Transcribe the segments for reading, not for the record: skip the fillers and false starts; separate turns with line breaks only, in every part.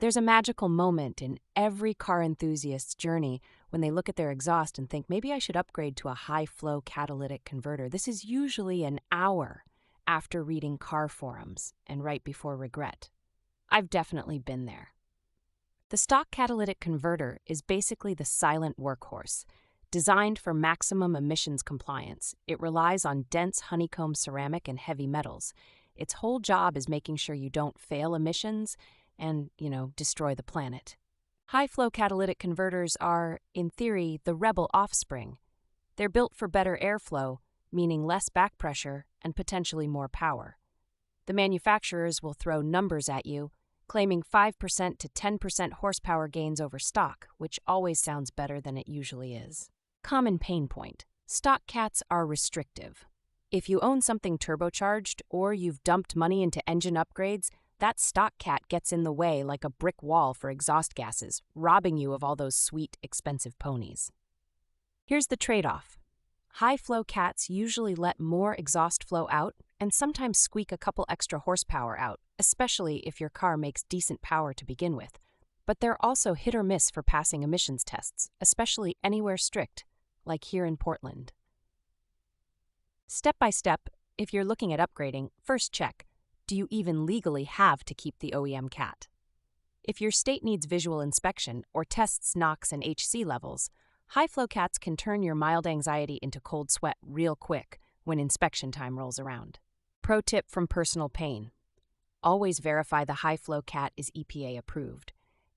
There's a magical moment in every car enthusiast's journey when they look at their exhaust and think, maybe I should upgrade to a high-flow catalytic converter. This is usually an hour after reading car forums and right before regret. I've definitely been there. The stock catalytic converter is basically the silent workhorse. Designed for maximum emissions compliance, it relies on dense honeycomb ceramic and heavy metals. Its whole job is making sure you don't fail emissions and, destroy the planet. High-flow catalytic converters are, in theory, the rebel offspring. They're built for better airflow, meaning less backpressure and potentially more power. The manufacturers will throw numbers at you, claiming 5% to 10% horsepower gains over stock, which always sounds better than it usually is. Common pain point: stock cats are restrictive. If you own something turbocharged or you've dumped money into engine upgrades, that stock cat gets in the way like a brick wall for exhaust gases, robbing you of all those sweet, expensive ponies. Here's the trade-off. High-flow cats usually let more exhaust flow out and sometimes squeak a couple extra horsepower out, especially if your car makes decent power to begin with. But they're also hit or miss for passing emissions tests, especially anywhere strict, like here in Portland. Step by step, if you're looking at upgrading, first check, do you even legally have to keep the OEM cat? If your state needs visual inspection or tests NOx and HC levels, high-flow cats can turn your mild anxiety into cold sweat real quick when inspection time rolls around. Pro tip from personal pain: always verify the high-flow cat is EPA approved,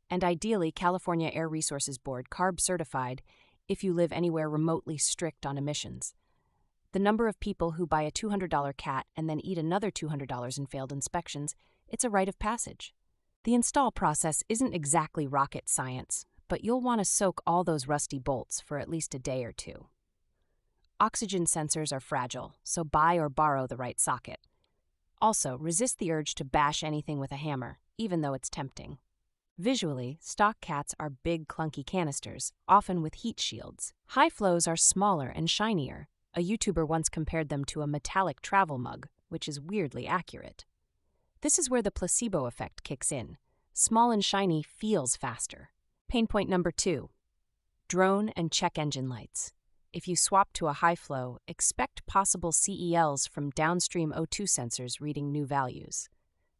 and ideally California Air Resources Board CARB certified if you live anywhere remotely strict on emissions. The number of people who buy a $200 cat and then eat another $200 in failed inspections, it's a rite of passage. The install process isn't exactly rocket science, but you'll want to soak all those rusty bolts for at least a day or two. Oxygen sensors are fragile, so buy or borrow the right socket. Also, resist the urge to bash anything with a hammer, even though it's tempting. Visually, stock cats are big, clunky canisters, often with heat shields. High flows are smaller and shinier. A YouTuber once compared them to a metallic travel mug, which is weirdly accurate. This is where the placebo effect kicks in. Small and shiny feels faster. Pain point number 2. Drone and check engine lights. If you swap to a high flow, expect possible CELs from downstream O2 sensors reading new values.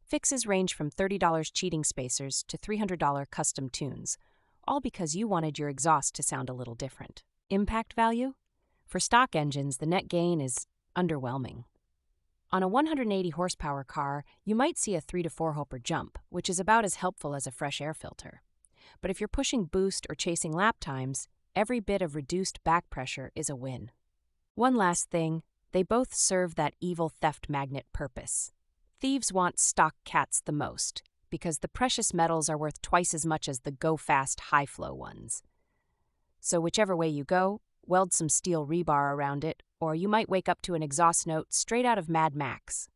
Fixes range from $30 cheating spacers to $300 custom tunes, all because you wanted your exhaust to sound a little different. Impact value? For stock engines, the net gain is underwhelming. On a 180 horsepower car, you might see a 3 to 4 hoper jump, which is about as helpful as a fresh air filter. But if you're pushing boost or chasing lap times, every bit of reduced back pressure is a win. One last thing, they both serve that evil theft magnet purpose. Thieves want stock cats the most, because the precious metals are worth twice as much as the go-fast high-flow ones. So whichever way you go, weld some steel rebar around it, or you might wake up to an exhaust note straight out of Mad Max.